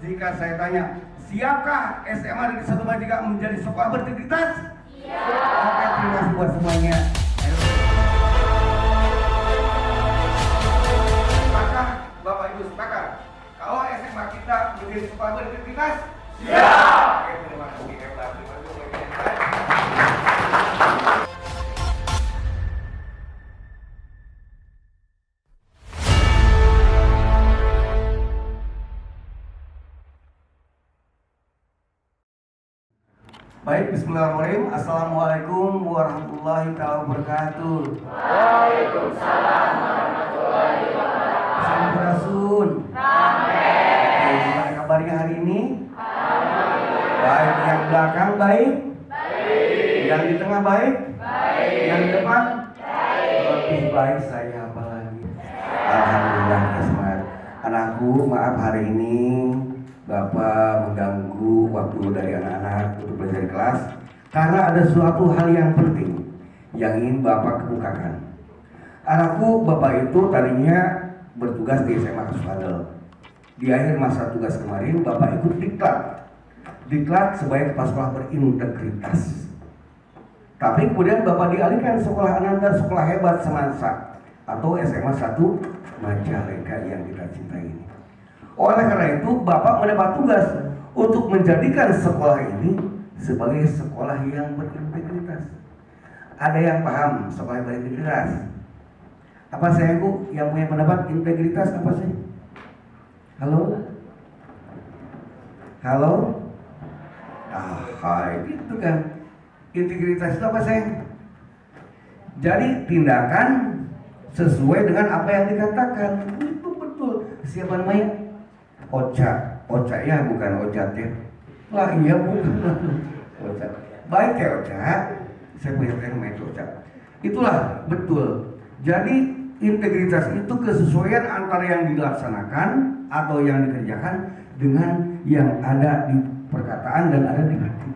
jika saya tanya, siapkah SMA Negeri 1 Majalengka menjadi sekolah berintegritas? Siap. Oke, terima kasih buat semuanya. Maka Bapak Ibu sepakat kalau SMA kita menjadi sekolah berintegritas? Siap. Oke, terima kasih. Hebat. Terima kasih. Baik, bismillahirrahmanirrahim. Assalamualaikum warahmatullahi wabarakatuh. Waalaikumsalam warahmatullahi wabarakatuh. Sampurasun. Gimana kabarnya hari ini? Baik, yang belakang baik? Baik. Yang di tengah baik? Baik. Yang di depan? Baik. Lebih baik saya apalagi. Alhamdulillah, Asmat. Anakku, maaf hari ini Bapak mengganggu waktu dari anak-anak untuk belajar di kelas karena ada suatu hal yang penting yang ingin Bapak kemukakan. Anakku, Bapak itu tadinya bertugas di SMA Kuspadel. Di akhir masa tugas kemarin, Bapak ikut diklat sebagai kepala sekolah berintegritas. Tapi kemudian Bapak dialihkan sekolah Ananda, sekolah hebat Semansa atau SMA 1 Majalengka yang kita cintai ini. Oleh karena itu, Bapak mendapat tugas untuk menjadikan sekolah ini sebagai sekolah yang berintegritas. Ada yang paham sekolah yang berintegritas? Apa saya yang punya pendapat integritas apa sih? Halo? Halo? Hai, gitu kan. Integritas itu apa saya? Jadi tindakan sesuai dengan apa yang dikatakan. Itu betul. Siapa namanya? Oca ya, bukan Ojat ya. Lah iya bukan. Oca. Baik ya Oca. Saya punya namanya Oca. Itulah betul. Jadi integritas itu kesesuaian antara yang dilaksanakan atau yang dikerjakan dengan yang ada di perkataan dan ada di hati.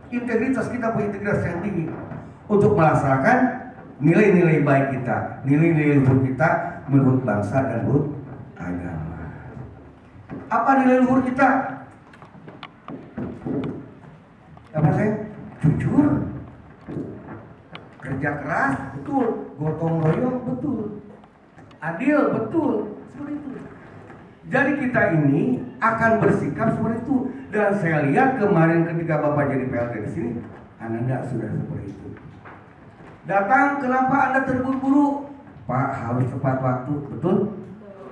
Integritas kita punya integritas yang tinggi untuk melaksanakan nilai-nilai baik kita, nilai-nilai luhur kita menurut bangsa dan menurut agama. Apa nilai luhur kita? Apa saya? Jujur, kerja keras, betul. Gotong royong, betul. Adil, betul. Seperti itu. Jadi kita ini akan bersikap seperti itu. Dan saya lihat kemarin ketika Bapak jadi PLT di sini, Anda sudah seperti itu. Datang, kenapa Anda terburu-buru? Pak, harus tepat waktu, betul?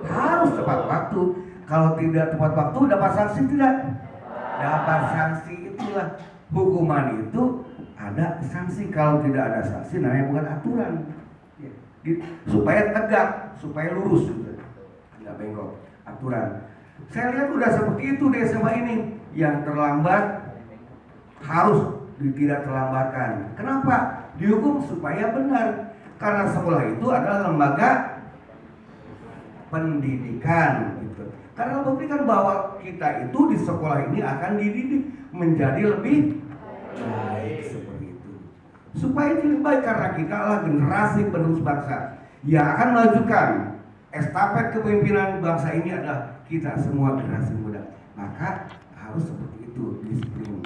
Harus tepat waktu. Kalau tidak tepat waktu, dapat sanksi tidak? Dapat sanksi. Itulah hukuman itu, ada sanksi. Kalau tidak ada sanksi, namanya bukan aturan. Supaya tegak, supaya lurus, tidak bengkok. Aturan. Saya lihat udah seperti itu di SMA ini. Yang terlambat harus tidak terlambatkan. Kenapa? Dihukum supaya benar. Karena sekolah itu adalah lembaga pendidikan. Karena membuktikan bahwa kita itu di sekolah ini akan dididik menjadi lebih baik seperti itu. Supaya lebih baik karena kita adalah generasi penerus bangsa yang akan melajukan estafet kepemimpinan bangsa ini adalah kita semua generasi muda. Maka harus seperti itu disiplin.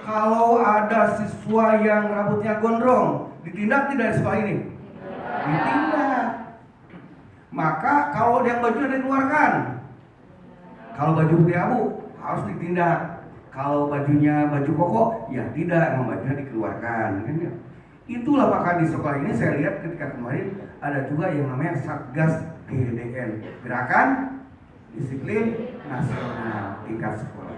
Kalau ada siswa yang rambutnya gondrong, ditindak tidak di sekolah ini? Ditindak. Maka kalau yang bajunya dikeluarkan. Kalau baju putih abu harus ditindak. Kalau bajunya baju koko, ya tidak, memang bajunya dikeluarkan. Itulah maka di sekolah ini saya lihat ketika kemarin ada juga yang namanya Satgas GDN, Gerakan Disiplin Nasional tingkat sekolah.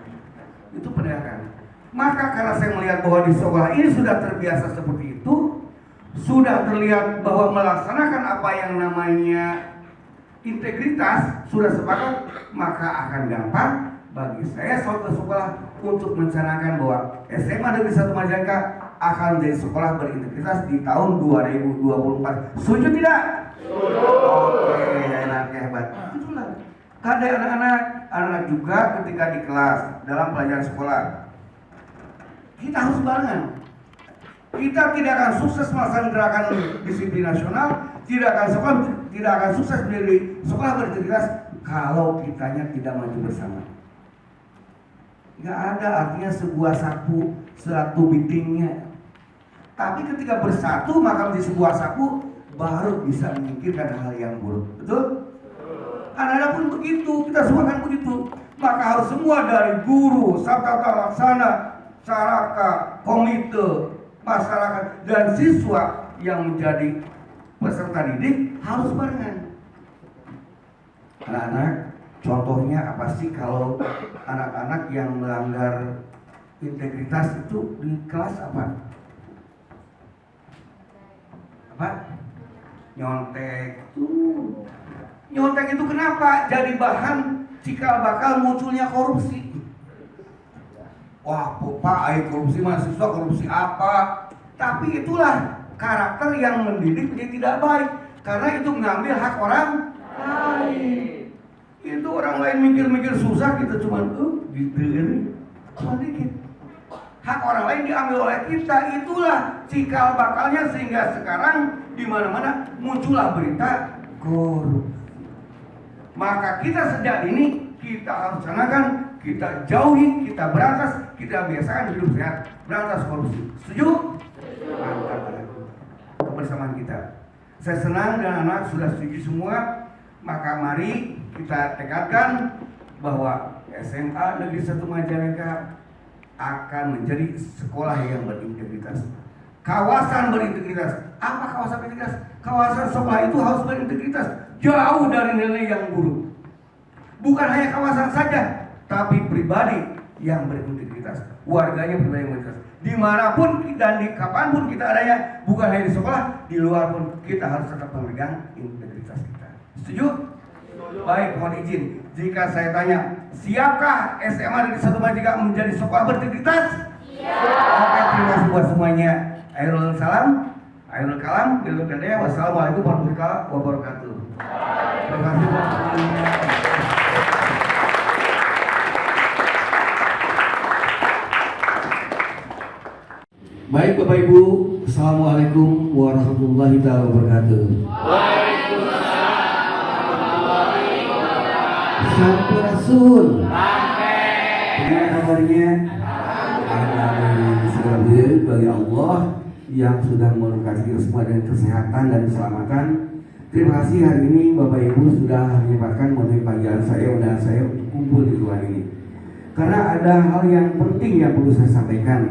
Itu penegakan. Maka karena saya melihat bahwa di sekolah ini sudah terbiasa seperti itu, sudah terlihat bahwa melaksanakan apa yang namanya integritas sudah sepakat, maka akan gampang bagi saya suatu sekolah untuk mencanangkan bahwa SMA Negeri 1 Majalengka akan menjadi sekolah berintegritas di tahun 2024. Setuju tidak? Setuju. Oke, enak, hebat. Itulah. Ada anak-anak juga ketika di kelas dalam pelajaran sekolah. Kita harus barengan. Kita tidak akan sukses melaksanakan gerakan disiplin nasional, tidak akan sukses menjadi sekolah berintegritas kalau kitanya tidak maju bersama. Nggak ada artinya sebuah sapu, satu bitingnya. Tapi ketika bersatu maka menjadi sebuah sapu, baru bisa menyingkirkan hal yang buruk. Betul? Anak-anak pun begitu, kita semua kan begitu. Maka harus semua dari guru, tata laksana, saraka, komite, masyarakat, dan siswa yang menjadi peserta didik harus barengan. Anak-anak, contohnya apa sih kalau anak-anak yang melanggar integritas itu di kelas apa? Apa? Nyontek. Nyontek itu kenapa? Jadi bahan cikal bakal munculnya korupsi. Wah, Pak, korupsi mahasiswa, korupsi apa? Tapi itulah karakter yang mendidik menjadi tidak baik. Karena itu mengambil hak orang lain. Itu orang lain mikir-mikir susah, kita cuma cuma dikit. Hak orang lain diambil oleh kita, itulah cikal bakalnya sehingga sekarang di mana-mana muncullah berita korupsi. Maka kita sejak ini kita harus canangkan, kita jauhi, kita berantas, kita biasakan hidup sehat, berantas korupsi. Setuju? Mantap kebersamaan kita. Saya senang dan anak sudah setuju semua. Maka mari kita tekadkan bahwa SMA Negeri 1 Majalengka akan menjadi sekolah yang berintegritas, kawasan berintegritas. Apa kawasan berintegritas? Kawasan sekolah itu harus berintegritas, jauh dari nilai yang buruk. Bukan hanya kawasan saja, tapi pribadi yang berintegritas, warganya pribadi yang berintegritas. Dimanapun dan di kapanpun kita adanya, bukan hanya di sekolah, di luar pun kita harus tetap memegang integritas kita. Setuju? Baik, mohon izin. Jika saya tanya, siapkah SMA Negeri 1 Majalengka menjadi sekolah berintegritas? Siap. Oke, terima kasih buat semuanya. Akhirul salam, akhirul kalam, wassalamualaikum warahmatullahi wabarakatuh. Terima kasih buat semuanya. Baik Bapak Ibu, assalamualaikum warahmatullahi wabarakatuh. Sampurasun. Bagaimana kabarnya? Alhamdulillah bagi Allah yang sudah memberkati kita semua dengan kesehatan dan keselamatan. Terima kasih hari ini Bapak Ibu sudah menyempatkan memenuhi panggilan saya, undangan saya untuk kumpul di ruang ini. Karena ada hal yang penting yang perlu saya sampaikan.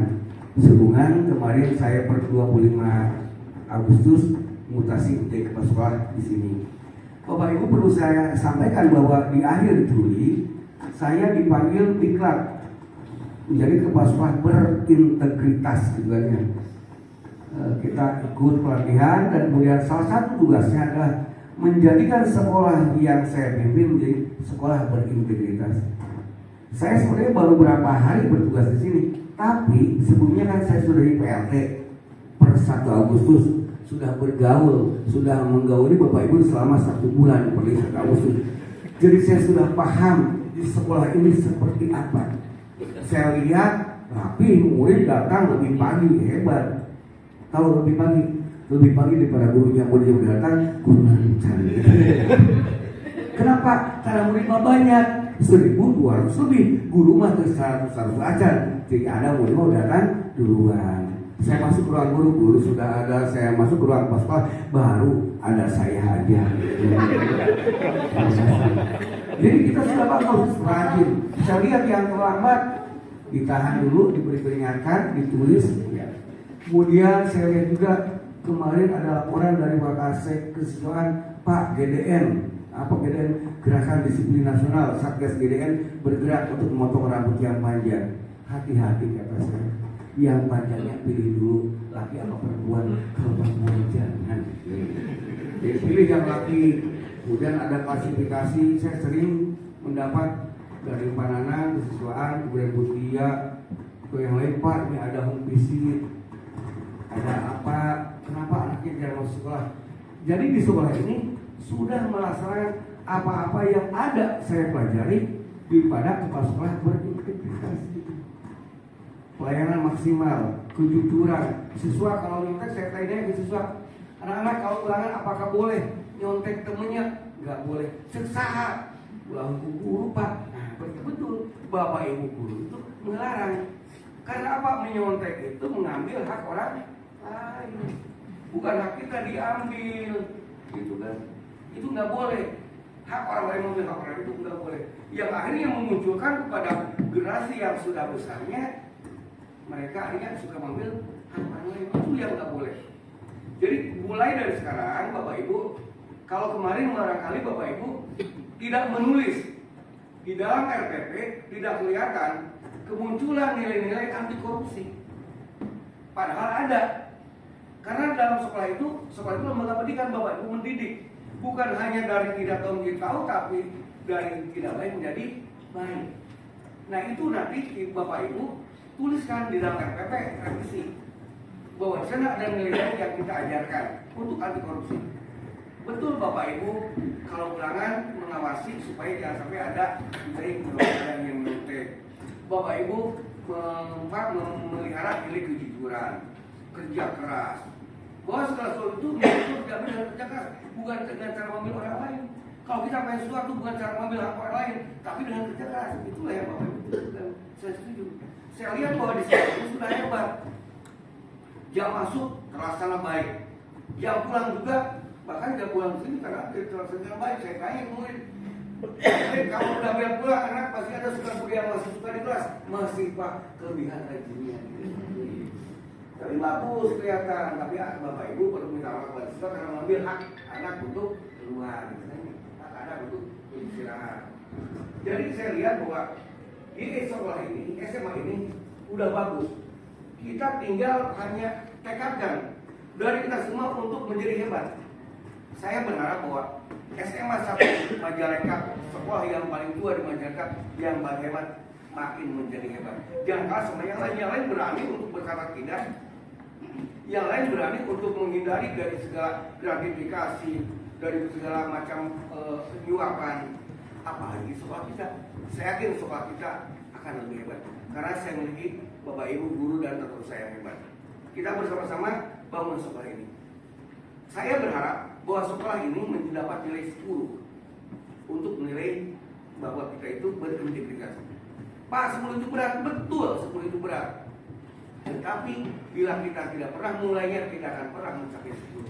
Sehubungan kemarin saya per 25 Agustus mutasi untuk kepala sekolah di sini. Bapak Ibu perlu saya sampaikan bahwa di akhir Juli saya dipanggil diklat menjadi kepala sekolah berintegritas gitu kan ya. Kita ikut pelatihan dan kemudian salah satu tugasnya adalah menjadikan sekolah yang saya pimpin menjadi sekolah berintegritas. Saya sebenarnya baru beberapa hari bertugas di sini, tapi sebelumnya kan saya sudah di PLT per 1 Agustus. Sudah bergaul, sudah menggauli Bapak Ibu selama 1 bulan per 1 Agustus. Jadi saya sudah paham di sekolah ini seperti apa. Saya lihat rapi, murid datang lebih pagi, hebat. Tahu lebih pagi daripada gurunya, murid yang datang, gurunya mencari. Kenapa? Karena murid mah banyak, 1.200 lebih, guru mah 100 ajar. Jadi ada murid mau datang duluan. Saya masuk ke ruang guru sudah ada, saya masuk ke ruang pas baru ada saya aja. Jadi kita sudah bagus, rajin. Saya lihat yang terlambat ditahan dulu, diberi peringatan, ditulis. Kemudian saya lihat juga kemarin ada laporan dari Wakasek Kesiswaan Pak GDN. Apa GDN? Gerakan Disiplin Nasional, Satgas GDN bergerak untuk memotong rambut yang panjang. Hati-hati kata saya. Yang panjangnya pilih dulu laki atau perempuan, kalau perempuan jangan. Jadi pilih yang laki. Kemudian ada klasifikasi, saya sering mendapat dari Pak Nana, kesiswaan, kemudian Bu Tia, atau yang lain, Pak ini ada home visit, ada apa, kenapa anaknya jarang masuk sekolah. Jadi di sekolah ini sudah melaksanakan apa-apa yang ada saya pelajari daripada kepala sekolah berintegritas. Pelayanan maksimal, kejujuran. Siswa kalau nyontek, saya tanya ke siswa, anak-anak kalau ulangan apakah boleh nyontek temennya? Nggak boleh. Seksaha, ulang guru Pak. Nah betul, Bapak Ibu guru itu melarang. Karena apa? Menyontek itu mengambil hak orang lain. Bukan hak kita diambil, gitu kan? Itu nggak boleh. Hak orang lain mengambil hak orang itu nggak boleh. Yang akhirnya memunculkan kepada generasi yang sudah besarnya, mereka akhirnya suka mengambil hak orang lain. Itu yang nggak boleh. Jadi mulai dari sekarang, Bapak Ibu, kalau kemarin barangkali Bapak Ibu tidak menulis di dalam RPP, tidak kelihatan kemunculan nilai-nilai anti korupsi. Padahal ada. Karena dalam sekolah itu lembaga pendidikan Bapak Ibu mendidik. Bukan hanya dari tidak tahu menjadi tahu, tapi dari tidak baik menjadi baik. Nah itu nanti Bapak Ibu tuliskan di dalam RPP revisi bahwa di sana ada nilai yang kita ajarkan untuk anti korupsi. Betul Bapak Ibu, kalau ulangan mengawasi supaya jangan sampai ada misalnya penolakan yang menyontek. Bapak Ibu memelihara nilai kejujuran, kerja keras. Bahwa segala sesuatu itu tidak dengan kerja keras, bukan dengan cara mengambil orang lain. Kalau kita pengen sesuatu bukan cara mengambil hak orang lain, tapi dengan kerja keras. Itulah yang Bapak Ibu tuliskan. Saya setuju. Saya lihat bahwa di sini itu sudah hebat. Jam masuk terlaksana baik. Jam pulang juga, bahkan jam pulang sini karena terlaksana baik. Saya tanya kemudian, kamu udah bilang pulang anak pasti ada suka yang masih suka di kelas. Masih Pak, kelebihan rajinnya. Tapi bagus kelihatan, tapi Bapak Ibu perlu minta maaf kepada siswa karena mengambil hak anak untuk keluar, hak anak untuk istirahat. Jadi saya lihat bahwa di sekolah ini, SMA ini udah bagus. Kita tinggal hanya tekadkan dari kita semua untuk menjadi hebat. Saya berharap bahwa SMA 1 Majalengka, sekolah yang paling tua di Majalengka yang paling hebat, makin menjadi hebat. Jangan kalah sama yang lain berani untuk berkata tidak. Yang lain berani untuk menghindari dari segala gratifikasi, dari segala macam penyuapan. Apalagi sekolah kita. Saya yakin sekolah kita akan lebih hebat. Karena saya memiliki Bapak Ibu guru dan teman saya yang hebat. Kita bersama-sama bangun sekolah ini. Saya berharap bahwa sekolah ini mendapat nilai 10 untuk menilai bahwa kita itu berintegritas. Pak, 10 itu berat, betul 10 itu berat. Tetapi bila kita tidak pernah mulainya, kita akan pernah mencapai 10.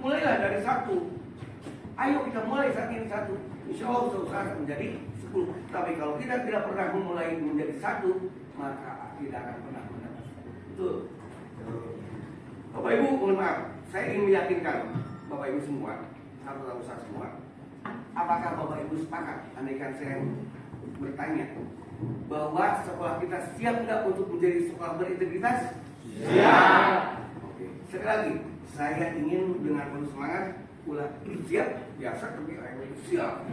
Mulailah dari 1. Ayo kita mulai saat ini 1. Insya Allah usaha menjadi 10. Tapi kalau kita tidak pernah memulai menjadi 1, maka tidak akan pernah mendapat 10. Betul. Bapak Ibu, mohon maaf, saya ingin meyakinkan Bapak Ibu semua, saudara besar semua, apakah Bapak Ibu sepakat? Andaikan saya bertanya bahwa sekolah kita siap tidak untuk menjadi sekolah berintegritas? Siap. Oke. Sekali lagi, saya ingin dengan penuh semangat ulang siap, biasa tapi siap.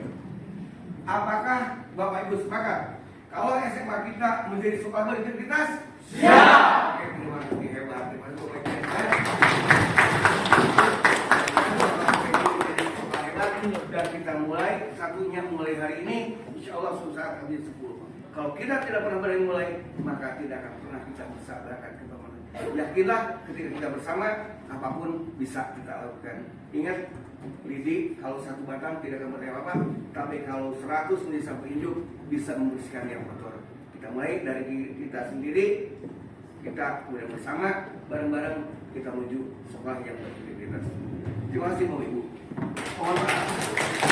Apakah Bapak Ibu sepakat kalau SMA kita menjadi sekolah berintegritas? Siap. Oke, terima kasih hebat, terima kasih Bapak Ibu. Dan kita mulai satunya mulai hari ini, insya Allah suatu saat akan menjadi 10. Kalau kita tidak pernah berani mulai, maka tidak akan pernah kita bisa berangkat ke bawah. Yakinlah ketika kita bersama, apapun bisa kita lakukan. Ingat, lidi kalau satu batang tidak akan berdaya apa, tapi kalau 100 menjadi satu induk bisa membersihkan yang kotor. Kita mulai dari diri kita sendiri, kita kemudian bersama, bareng-bareng kita menuju sekolah yang berintegritas. Terima kasih Bapak Ibu. Mohon maaf.